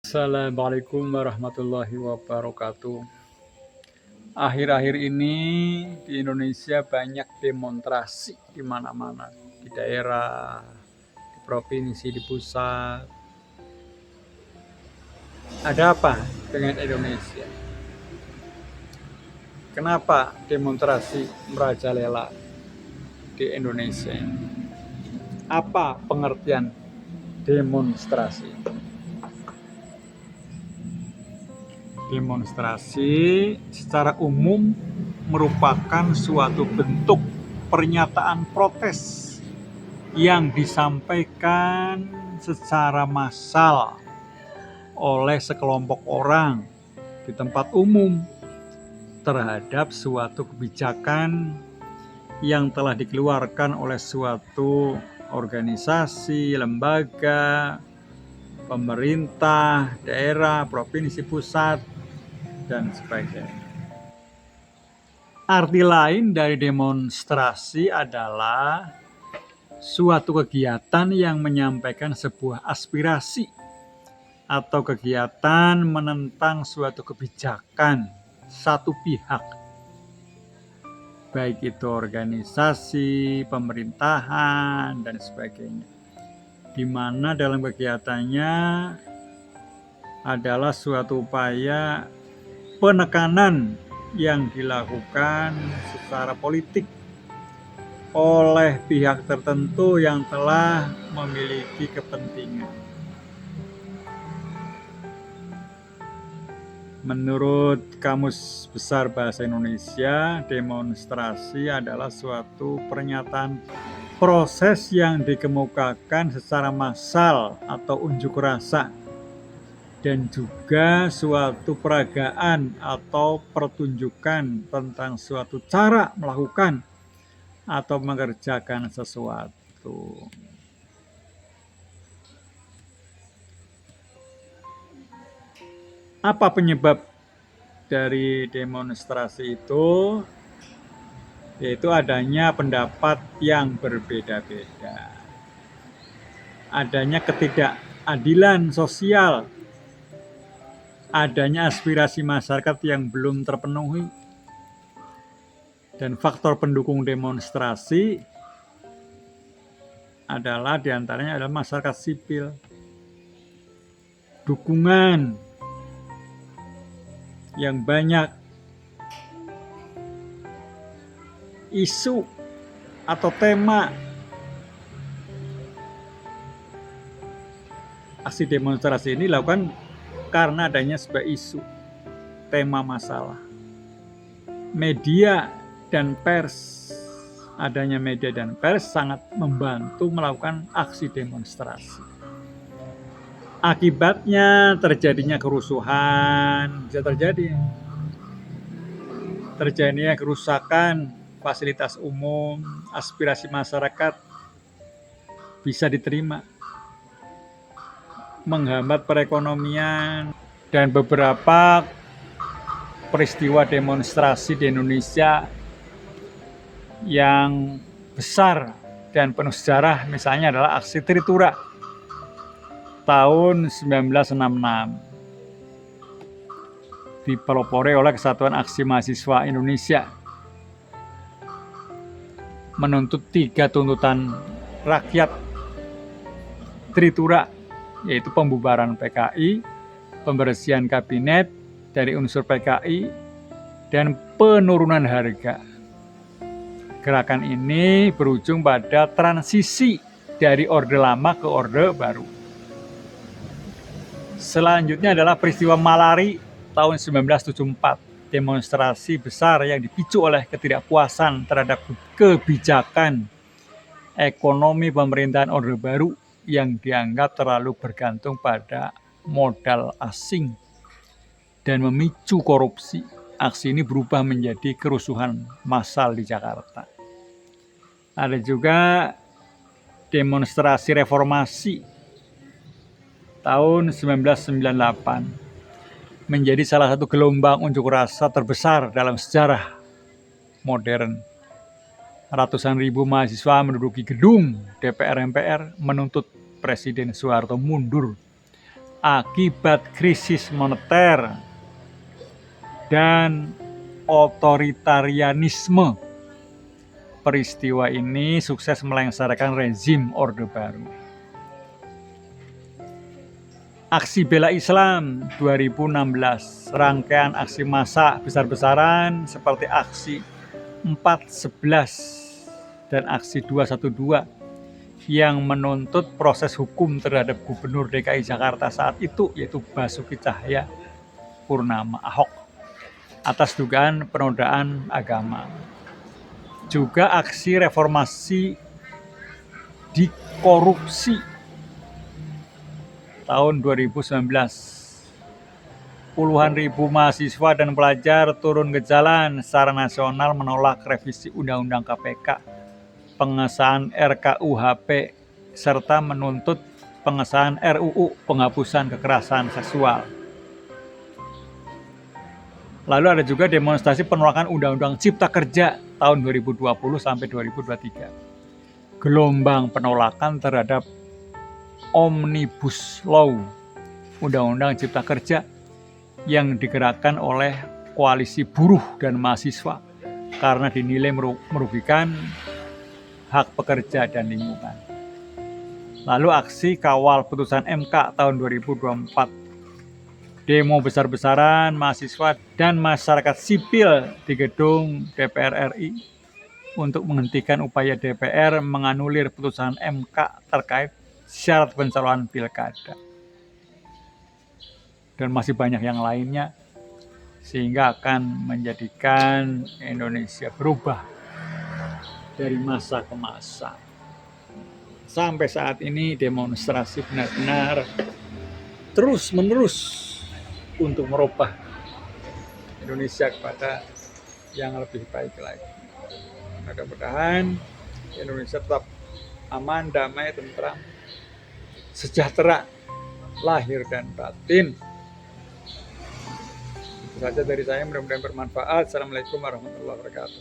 Assalamualaikum warahmatullahi wabarakatuh. Akhir-akhir ini di Indonesia banyak demonstrasi di mana-mana, di daerah, di provinsi, di pusat. Ada apa dengan Indonesia? Kenapa demonstrasi merajalela di Indonesia? Apa pengertian demonstrasi? Demonstrasi secara umum merupakan suatu bentuk pernyataan protes yang disampaikan secara massal oleh sekelompok orang di tempat umum terhadap suatu kebijakan yang telah dikeluarkan oleh suatu organisasi, lembaga, pemerintah, daerah, provinsi, pusat, dan sebagainya. Arti lain dari demonstrasi adalah suatu kegiatan yang menyampaikan sebuah aspirasi atau kegiatan menentang suatu kebijakan satu pihak, baik itu organisasi, pemerintahan, dan sebagainya, di mana dalam kegiatannya adalah suatu upaya penekanan yang dilakukan secara politik oleh pihak tertentu yang telah memiliki kepentingan. Menurut Kamus Besar Bahasa Indonesia, demonstrasi adalah suatu pernyataan proses yang dikemukakan secara massal atau unjuk rasa, dan juga suatu peragaan atau pertunjukan tentang suatu cara melakukan atau mengerjakan sesuatu. Apa penyebab dari demonstrasi itu? Yaitu adanya pendapat yang berbeda-beda, adanya ketidakadilan sosial, adanya aspirasi masyarakat yang belum terpenuhi, dan faktor pendukung demonstrasi adalah diantaranya adalah masyarakat sipil. Dukungan yang banyak, isu atau tema. Aksi demonstrasi ini dilakukan karena adanya sebuah isu, tema masalah. Media dan pers, adanya media dan pers sangat membantu melakukan aksi demonstrasi. Akibatnya terjadinya kerusuhan, bisa terjadinya kerusakan fasilitas umum, aspirasi masyarakat bisa diterima, menghambat perekonomian, dan beberapa peristiwa demonstrasi di Indonesia yang besar dan penuh sejarah misalnya adalah aksi Tripura tahun 1966 dipelopori oleh Kesatuan Aksi Mahasiswa Indonesia, menuntut 3 tuntutan rakyat Tripura, yaitu pembubaran PKI, pembersihan kabinet dari unsur PKI, dan penurunan harga. Gerakan ini berujung pada transisi dari Orde Lama ke Orde Baru. Selanjutnya adalah peristiwa Malari tahun 1974, demonstrasi besar yang dipicu oleh ketidakpuasan terhadap kebijakan ekonomi pemerintahan Orde Baru yang dianggap terlalu bergantung pada modal asing dan memicu korupsi. Aksi ini berubah menjadi kerusuhan massal di Jakarta. Ada juga demonstrasi reformasi tahun 1998, menjadi salah satu gelombang unjuk rasa terbesar dalam sejarah modern. Ratusan ribu mahasiswa menduduki gedung DPR MPR menuntut Presiden Soeharto mundur akibat krisis moneter dan otoritarianisme. Peristiwa ini sukses melengsarkan rezim Orde Baru. Aksi Bela Islam 2016, rangkaian aksi massa besar-besaran seperti aksi 4.11 dan aksi 212 yang menuntut proses hukum terhadap Gubernur DKI Jakarta saat itu, yaitu Basuki Cahayapurnama Ahok, atas dugaan penodaan agama. Juga aksi reformasi di korupsi tahun 2019. Puluhan ribu mahasiswa dan pelajar turun ke jalan secara nasional menolak revisi Undang-Undang KPK, pengesahan RKUHP, serta menuntut pengesahan RUU penghapusan kekerasan seksual. Lalu ada juga demonstrasi penolakan Undang-Undang Cipta Kerja tahun 2020 sampai 2023. Gelombang penolakan terhadap Omnibus Law, Undang-Undang Cipta Kerja yang digerakkan oleh koalisi buruh dan mahasiswa karena dinilai merugikan hak pekerja dan lingkungan. Lalu aksi kawal putusan MK tahun 2024. Demo besar-besaran mahasiswa dan masyarakat sipil di gedung DPR RI untuk menghentikan upaya DPR menganulir putusan MK terkait syarat pencalonan pilkada. Dan masih banyak yang lainnya, sehingga akan menjadikan Indonesia berubah dari masa ke masa. Sampai saat ini demonstrasi benar-benar terus-menerus untuk merubah Indonesia kepada yang lebih baik lagi. Mudah-mudahan Indonesia tetap aman, damai, tentram, sejahtera, lahir dan batin. Itu saja dari saya, mudah-mudahan bermanfaat. Assalamualaikum warahmatullahi wabarakatuh.